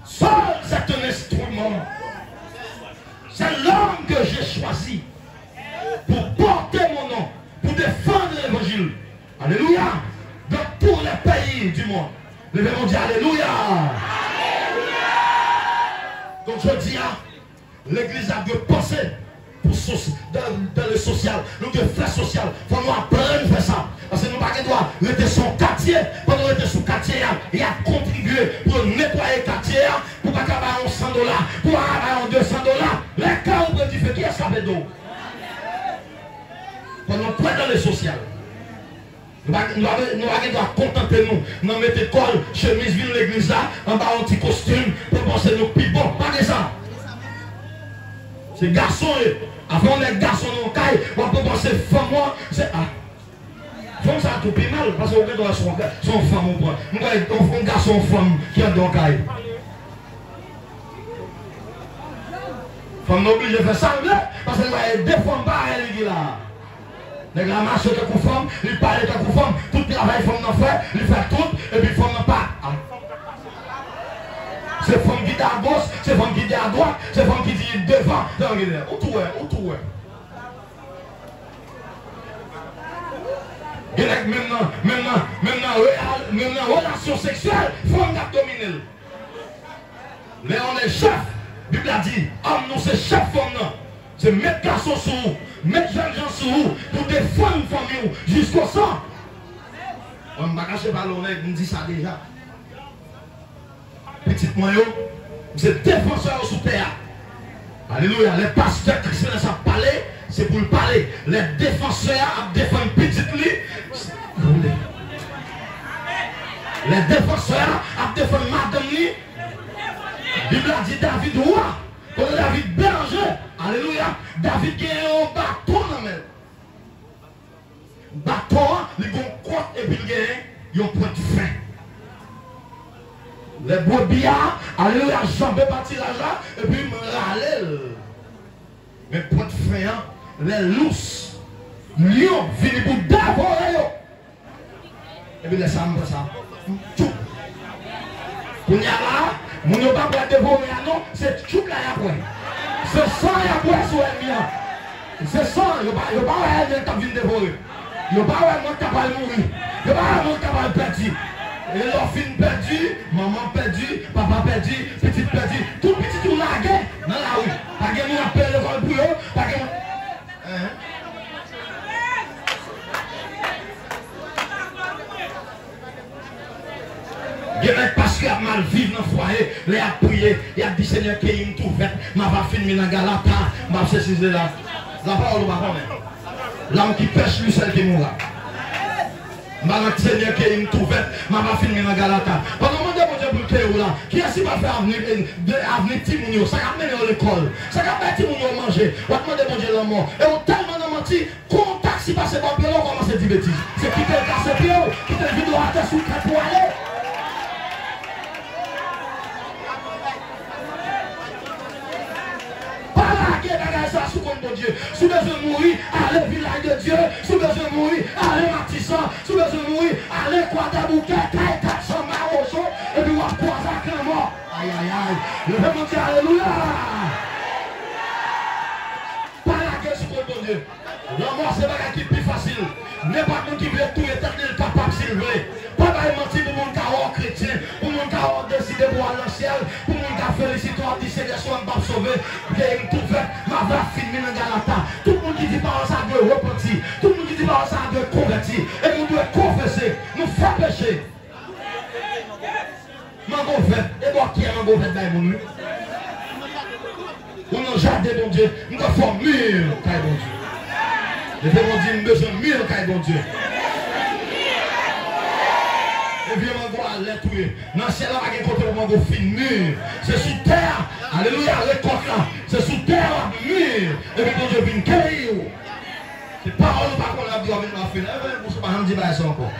Seul, c'est un instrument. C'est l'homme que j'ai choisi pour porter mon nom, pour défendre l'évangile. Alléluia. Dans tous les pays du monde. Levez-moi dire Alléluia. Donc je dis, l'église a dû penser pour dans le social. Nous devons faire social. Il faut nous apprendre à faire ça. Parce que nous ne doit rester son quartier. Pendant qu'on était sous quartier, il a contribué pour nettoyer le quartier, pour pas avoir 100 $, pour avoir 200 $. Les cas où on dit qui est-ce qui a d'eau? Pendant qu'on est dans le social. Nous devons contenter nous. Nous mettons école, chemise, ville l'église là, en bas un petit costume, pour penser nous plus bon. Pas que ça. C'est garçon, avant les garçons dans le caille, on peut penser femme, moi, c'est femme ça a tout plus mal, parce qu'on est dans son femme, on un garçon, femme qui est dans le caille. Femme n'est obligée de faire ça, parce qu'elle va défendre pas elle là. Les gars marchent conforme, ils parlent conforme, tout le travail femme n'en fait, ils font tout, et puis femme n'en pas. C'est femme qui dit à gauche, c'est femme qui dit à droite, c'est femme qui dit devant. Où tout est. Maintenant, relation sexuelle, femme n'a dominé. Mais on est chef. La Bible a dit, homme nous c'est chef femme non. C'est mettre garçon sur vous, mettre jeunes gens sur vous, pour défendre une famille jusqu'au sang. On ne va pas cacher ballon, on dit ça déjà. Petit moyen, vous êtes défenseurs sous terre. Alléluia. Les pasteurs chrétiens ça parler, c'est pour le parler. Les défenseurs défendent petite lit. Les défenseurs défendent madame lit. La Bible a dit David roi. Quand David berger. Alléluia. David gagne un bâton dans la main. Bâton, il gagne compte et puis il gagne un point de fin. Les brebis, alléluia, jambes parti l'argent et puis me râler. Mais point de fin, les lousses, lions, viennent pour dévorer. Et puis laissez moi ça. Tout. Pour y aller là, mon ne pas pour dévorer, non, c'est tout là après. C'est ça y a pour sur elle bien. C'est ça, il n'y a pas elle qui vient dévorer. Il n'y a pas elle qui va mourir. Il n'y a pas elle qui va perdre. Et l'orphine perdu, maman perdu, papa perdu, petite perdu, tout petit tout largué dans la rue. Pas que nous appelle l'école pour eux, pas que il y a des pasteurs qui mal vivre dans le foyer, les a prié, il y a dit Seigneur qui est une ouverte, ma va finir dans Galata, ma précisé là. La parole va pas même. L'homme qui pêche lui seul qui mourra. Malgré Seigneur qui est une ouverte, ma va finir dans Galata. Pendant que je dis pour là, qui est-ce qui va faire avenir Timounio, ça va mener à l'école, ça va faire Timounio manger, on va demander manger la mort. Et on tellement menti, contact si passe par pied, on commence à dire bêtises. C'est quitter le casse pied, quitter le vidéo à terre sous le crête pour aller. Sous compte de Dieu, sous besoin de mourir, allez village de Dieu, sous besoin de mourir, allez Matissan, sous besoin de mourir, allez Quadabouquet, 400 Marocho, et puis on va croiser à la mort. Aïe aïe aïe, levez-moi dire alléluia. Pas la guerre sous compte de Dieu. La mort c'est pas qui est plus facile. N'importe qui veut tout éternel capable s'il veut. Pas de mentir pour mon carreau chrétien, pour mon carreau décidé pour aller au ciel, pour mon carreau félicité, on dit Seigneur, sois pas sauvé, il est tout fait, ma va finir dans Galata. Tout le monde qui dit par ça doit repentir, tout le monde qui dit par ça doit convertir, et nous devons confesser, nous faire pécher. Mango fait, et moi qui est mango fait dans mon mur. On a jardin bon Dieu, nous devons faire mur, car bon Dieu. Les démons disent, nous besoin de mur, car bon Dieu. Et bien, on doit aller tuer. Dans le ciel, on va côté où on va finir. C'est sous terre. Alléluia, récolte là. C'est sous terre, mur. Et puis, quand Dieu vient cueillir. C'est parole par contre, on a dit, on va finir. Vous ne pouvez pas dire ça encore.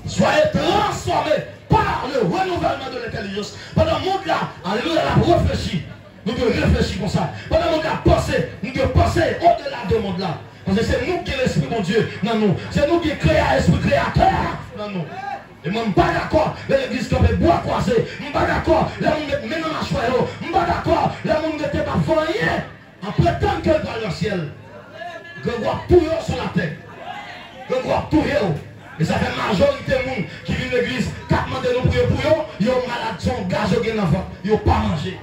Soyez transformés par le renouvellement de l'intelligence. Pendant le monde là, alléluia, la réfléchir. Nous devons réfléchir comme ça. Pendant le monde là, penser. Nous devons penser au-delà du monde là. Parce que c'est nous qui avons l'esprit de Dieu dans nous. C'est nous qui créons l'esprit créateur dans nous. Et moi, je ne suis pas d'accord. L'église qui fait boire bras croisés. Je ne suis pas d'accord, les gens mettent maintenant ma choix. Je ne suis pas d'accord, les gens mettent pas rien. En prétendant qu'elle va dans le ciel. Je vois tout sur la tête. Je vois tout. Et ça fait majorité de monde qui vient de l'église, qui a demandé nous prier pour eux, ils ont malade, son gaz, ils ont enfant, ils n'ont pas mangé.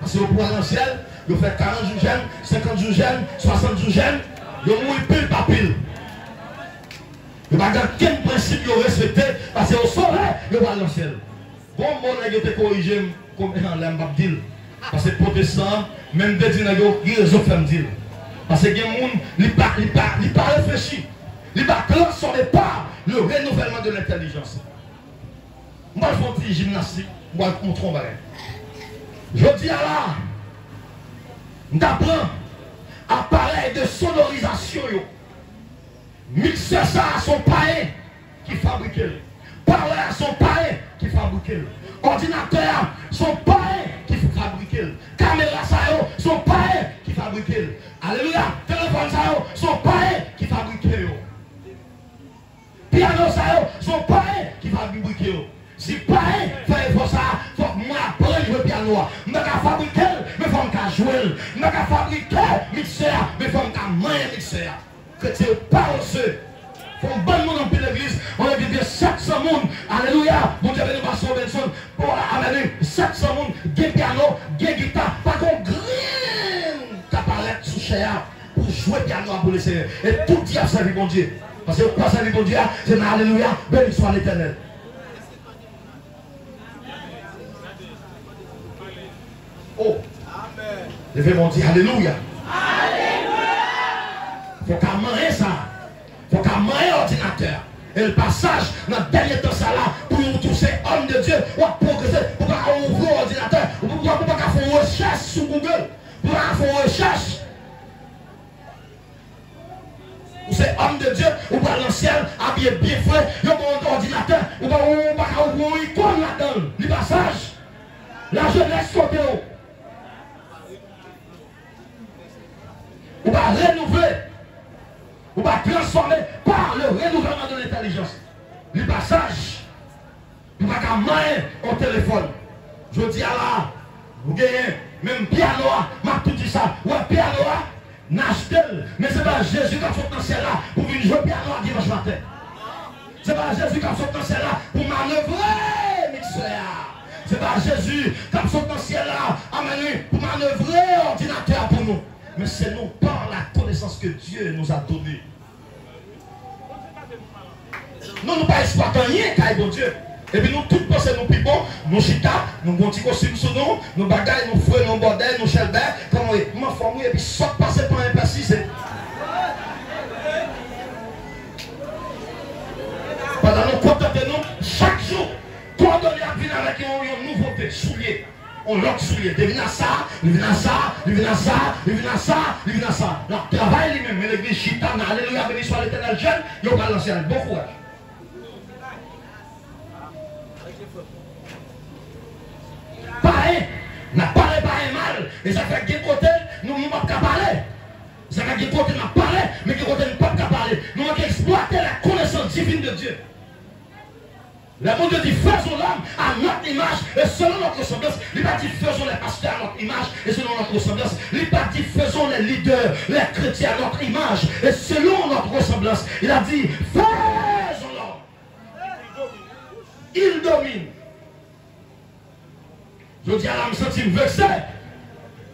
Parce que pour aller dans le ciel, ils fait 40 jours jeunes, 50 jours jeunes, 60 jours jeunes, ils mourent pile par pile. Ils n'ont pas quel principe ils ont respecté, parce que au soleil, ils vont aller dans le ciel. Bon, mon nègre était corrigé, comme dans l'aime pas dire. Parce que protestant, même des gens qui ont raison de faire dire. Parce que les gens ne sont pas réfléchis. Ils ne sont pas transformés par le renouvellement de l'intelligence. Moi, je fais un petit gymnastique. Moi, je montre un bagage. Je dis à là, d'apprendre appareil de sonorisation. Mixer ça à son païen qui fabrique. Parler à son païen qui fabrique. Ordinateur, son païen qui fabrique. Caméra, ça son païen qui fabrique. Alléluia. Téléphone, ça son païen qui fabrique. Piano, ça son païen qui fabrique. Si païen fait ça, il faut que moi apprenne à jouer piano. Je ne vais pas fabriquer, mais il faut que je joue. Je ne vais pas fabriquer mixeur, mais il faut que je maille mixeur. Que tu parles ceux. Il faut un bon monde dans l'église. On a dit 700 personnes. Alléluia. Mon Dieu, béni, Pasteur Benson. Pour amener 700 personnes. Des piano, des guitares. Pas qu'on grille ta palette sous cher pour jouer piano pour le Seigneur. Et tout diable servir mon Dieu. Parce que pour servir mon Dieu, c'est Alléluia. Béni soit l'Éternel. Oh. Amen. Levez mon Dieu. Alléluia. Alléluia. Il faut qu'à manger ça. Il faut qu'à manger l'ordinateur. Et le passage dans le dernier temps ça là, pour nous tous ces hommes de Dieu, on va progresser, pour pas ouvrir l'ordinateur, pour pas faire une recherche sur Google, pour pas faire une recherche. Pour ces hommes de Dieu, on va dans le ciel, habillé bien frais, il y a un ordinateur, on va ouvrir une icône là-dedans, le passage. La jeunesse côté haut. On va renouveler. On va transformer par le renouvellement de l'intelligence. Le passage. On va gagner au téléphone. Je dis à la, vous gagnez, même piano, m'a tout dit ça. Ouais, piano, n'achetez. Mais ce n'est pas Jésus qui a sorti dans ce ciel là pour venir jouer piano dimanche matin. Ce n'est pas Jésus qui a sorti dans ce ciel là pour manœuvrer, mixeur. Ce n'est pas Jésus qui a sorti dans ce ciel là pour manœuvrer l'ordinateur pour nous. Mais c'est nous par la connaissance que Dieu nous a donnée. Nous ne pas exploiter rien, car bon Dieu. Et puis nous tous pensons nous plus bon, nous chita, nous bon petit costume sur nous, nous bagailles, nous fouets, nous bordel, nous chelbert, comme on forme et puis soit passer par un persisté. Pendant nous contenter nous, chaque jour, coordonner à venir avec une nouveauté, soulier. On l'autre soulier, il vient à ça, il vient à ça, il vient à ça, il vient à ça, il vient à ça. Alors, travail lui-même, mais l'église chita, alléluia, béni soit l'Éternel jeune, il va lancer un bon courage. Pareil, n'a parlé pas mal, et ça fait quel côté, nous ne pouvons pas parler. Ça fait quel côté, nous parlé, mais quel côté, nous ne pouvons pas parler. Nous devons exploiter la connaissance divine de Dieu. Le monde dit faisons l'homme à notre image et selon notre ressemblance. Il n'a pas dit faisons les pasteurs à notre image et selon notre ressemblance. Il n'a pas dit faisons les leaders, les chrétiens à notre image et selon notre ressemblance. Il a dit faisons l'homme. Il domine. Je dis à l'âme senti vexé.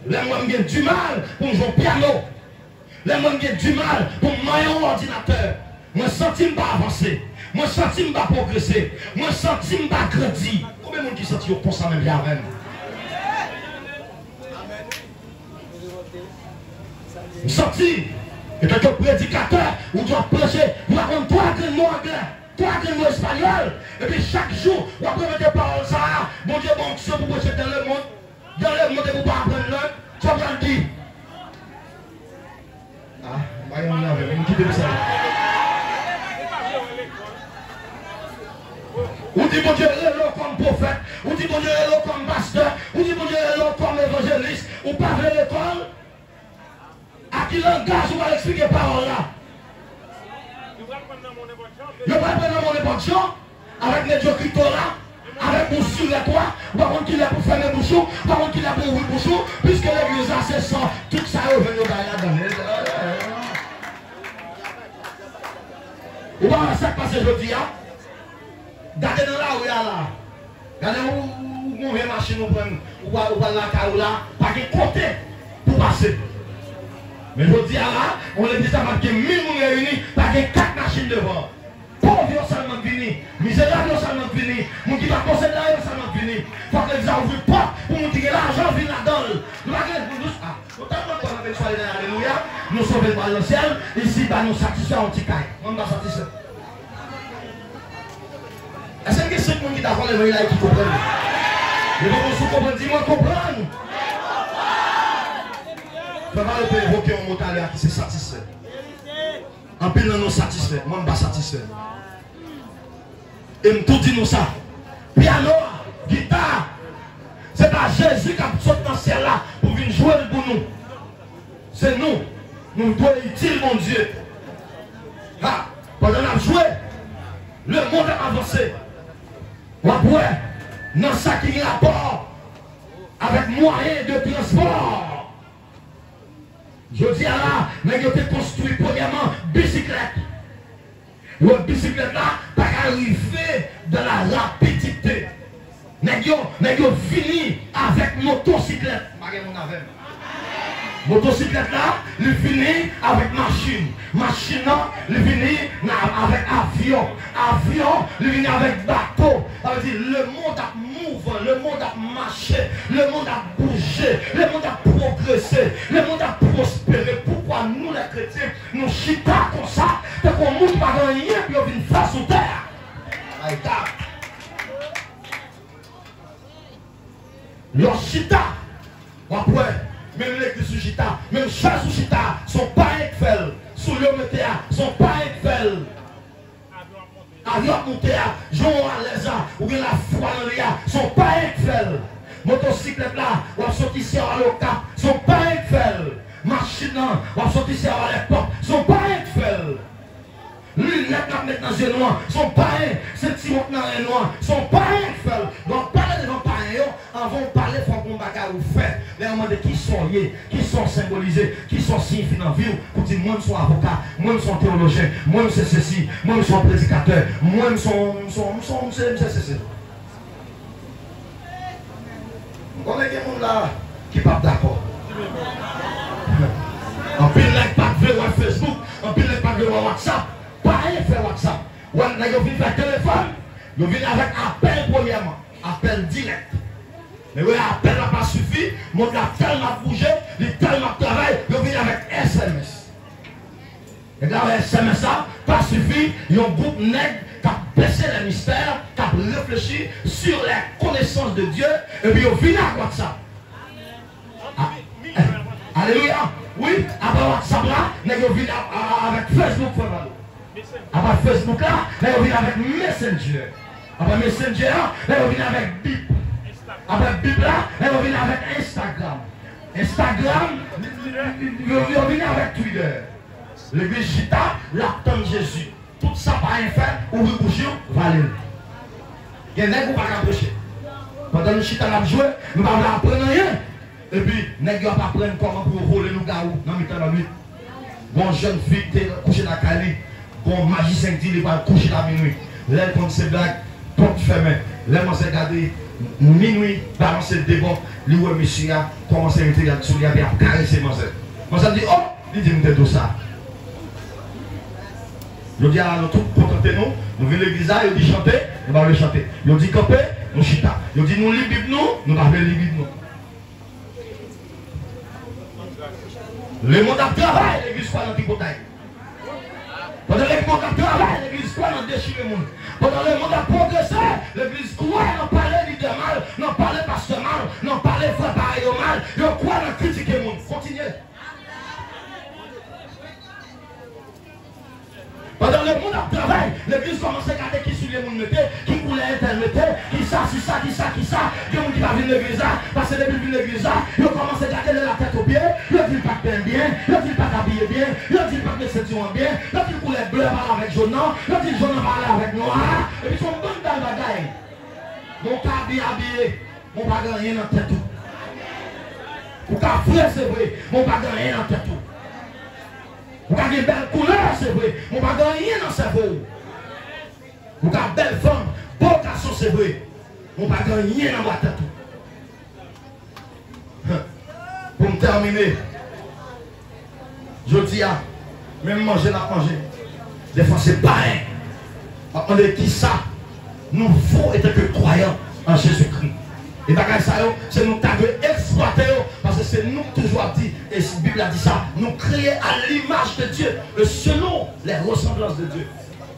Les gens ont du mal pour jouer au piano. Les gens ont du mal pour mailler un ordinateur. Moi, je sens pas avancer. Moi, je sens pas progresser. Moi, je sens pas grandir. Combien de gens qui sentent pour ça même bien même? Je sens. Et tant que prédicateur, on doit prêcher. Vous racontez 3 grands mots anglais, 3 grands mots espagnols. Et puis chaque jour, on va prendre des paroles ça. Mon Dieu, bon, ce pour prêcher dans le monde. Dans le monde, vous ne pouvez pas apprendre l'autre. Tu vas le dire. Ah, voyons là, on quitte ça. On dit mon Dieu est comme prophète, on dit mon Dieu est comme pasteur, on dit mon Dieu est comme évangéliste, on parle de l'école. À qui langage on va expliquer parole là? Je vais prendre mon époque. avec médiocrité là, avec bouche sur les toits, par contre qu'il a pour fermer le bouchon, par contre qu'il a pour ouvrir le bouchon, puisque l'église a ses sangs, tout ça est revenu là-dedans. Ou pas ça qui passe aujourd'hui, regardez dans la rue là, regardez où on vient marcher, ou pas la caille là, pas de côté pour passer. Mais je dis là, on est déjà marqué 1000 personnes réunis, pas de 4 machines devant. Pauvre seulement fini, misérable seulement fini, mon qui va posséder là seulement fini. Faut que les gens ouvrent pas pour nous dire l'argent vient là-dedans. Nous alléluia, nous sauvons par le ciel, ici nous satisfaire un petit caille. On va satisfaire. Est-ce que c'est quelqu'un qui t'a volé là qui comprend? Je vais vous comprendre, dis-moi comprendre. Je vais évoquer un mot qui s'est satisfait. En pile nous satisfait, moi je ne suis pas satisfait. Et tout dit nous ça. Piano, guitare, c'est pas Jésus qui a sorti dans le ciel là pour venir jouer pour nous. C'est nous. Nous devons utile mon Dieu. Ah, pendant qu'on a joué, le monde a avancé. Après, dans ça qui est rapport avec moyens de transport. Je dis à là, mais il a été construit premièrement bicyclette. La bicyclette là, pas arriver dans la rapidité. N'est-ce fini avec motocyclette. Motocyclette là, il finit avec machine. Machine là, il finit avec avion. Avion, il finit avec bateau. Ça veut dire le monde a mouvé, le monde a marché, le monde a bougé, le monde a progressé, le monde a prospéré. Pourquoi nous les chrétiens, nous chita comme ça, parce qu'on ne monte pas dans rien, puis on vient faire sous terre. Le chita, après. Même l'église sous Chita, même chasse sous Chita, sont pas Eiffel. Sous l'Ométéa, sont pas Eiffel. Avion Montéa, Jean Aléza, ou bien la foi dans l'IA, sont pas Eiffel. Motocyclette là, ou à sortir ici à l'Oca, sont pas Eiffel. Machine là, ou à sortir ici à l'époque, sont pas Eiffel. Lunettes là maintenant dans les noirs, sont pas un. Sentiments dans les noirs, sont pas Eiffel. Donc parler devant pas un, avant de parler, il faut qu'on bagarre ou fait. Les gens de qui sont liés, qui sont symbolisés, qui sont signifiés dans la vie. Pour dire, moi je suis avocat, moi je suis théologien, moi je suis ceci, moi je suis prédicateur, moi je suis ceci. On a des gens là qui ne sont pas d'accord. En pile, les pas de voir Facebook, en pile, les pas de voir WhatsApp. Pas rien faire WhatsApp. Ou on vient faire téléphone, on vient avec appel premièrement, appel direct. Mais oui, appel n'a pas suffi, mon gars tellement bougé, il tellement travaillé, on vient avec SMS. Et là, SMS ça, pas suffi, il y a un groupe nègre qui a baissé les mystères, qui a réfléchi sur les connaissances de Dieu, et puis on vient avec WhatsApp. Alléluia. Oui, après WhatsApp là, on vient avec Facebook. Après Facebook là, on vient avec Messenger. Après Messenger là, on vient avec Bip. Après Bip là, on vient avec Instagram. Instagram, on vient avec Twitter. L'église Chita, l'attend Jésus. Tout ça par un fait, ou le boucher, valide. Il y a des gens qui ne peuvent pas approcher. Pendant que Chita l'a joué, nous ne pouvons pas apprendre rien. Et puis, nous ne pouvons pas apprendre comment pour voler nous gaou dans le temps de la nuit. Bon jeune fille qui est couchée dans la Cali. Bon magicien qui dit qu'il va coucher à minuit. Là, comme c'est blague, porte fermée. Là, on s'est regardé minuit, balancer le débat. Lui, ouais, monsieur, commence à mettre sur lui, et à caresser mon zèle. On s'est dit, oh, il dit, nous tout ça. Je dis à nous tous, contentez-nous, nous venons à l'église, il dit chanter, nous allons chanter. Il dit camper, nous chita. Il dit nous libres, nous allons libres. Le monde a travaillé, l'église soit dans le bataille. Pendant que le monde a travaillé, l'église croit dans déchirer le monde. Pendant que le monde a progressé, l'église croit dans parler de mal, dans parler pasteur mal, dans parler frère pareil au mal, il croit dans critiquer le monde. Continuez. Pendant le monde a travaillé, l'église commence à regarder qui sur les monde mettait, qui voulait intermettre, qui ça, qui ça, qui ça, qui ça. Il y a des gens qui va venir l'église, parce que depuis l'église, ils commencent à regarder la tête au pied, ils ne disent pas bien, ils ne disent pas habillé bien, ils ne disent pas que c'est bien, ils disent couleur bleu parle avec jaune, ils disent jaune parle avec noir, et puis ils sont bons dans Mon cas bien habillé, mon pas rien dans tête tout. Mon cas frère c'est vrai, mon pas rien dans tête tout. Mon cas une belle couleur c'est vrai, mon pas rien dans cerveau. Mon cas belle femme, beau garçon c'est vrai, mon pas rien dans la tête tout. Pour me terminer, je dis à même manger la manger. Des fois c'est pareil. On est qui ça? Nous faut être que croyants en Jésus-Christ. Et bagage ça, c'est nous qui avons exploité, parce que c'est nous qui toujours dit, et la Bible a dit ça, nous créer à l'image de Dieu, selon les ressemblances de Dieu.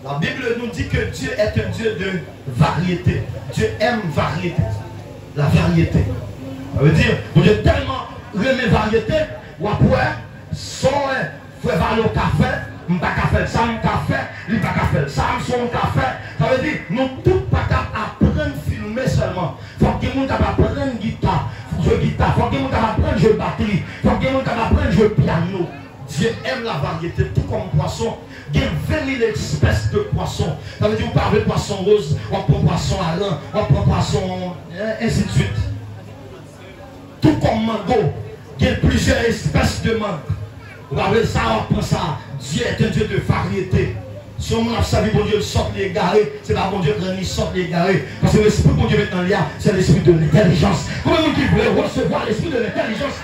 La Bible nous dit que Dieu est un Dieu de variété. Dieu aime variété. La variété. Ça veut dire, Dieu tellement remet variété, ou après, son frère va au café, je ne peux pas faire ça, je ne peux pas faire, il ne peut pas faire ça, je ne peux pas faire. Ça veut dire, nous ne pouvons pas apprendre à filmer seulement. Il faut que nous apprenions à apprendre guitare, jouer guitare, il faut que nous apprenions à jouer batterie, il faut que nous apprenions à jouer piano. Dieu aime la variété, tout comme poisson. Il y a 20 000 espèces de poissons. Ça veut dire, vous parlez de poisson rose, on prend poisson à l'un, on prend poisson, ainsi de suite. Tout comme mango, il y a plusieurs espèces de mangue. Vous parlez ça, on prend ça. Dieu est un Dieu de variété. Si on a servi bon Dieu, sort les garés, c'est pas bon Dieu qui sort les garés. Parce que l'esprit bon Dieu maintenant là, c'est l'esprit de l'intelligence. Comment nous qui voulons recevoir l'esprit de l'intelligence?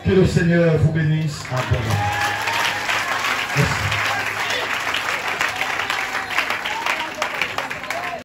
Que le Seigneur vous bénisse. Amen.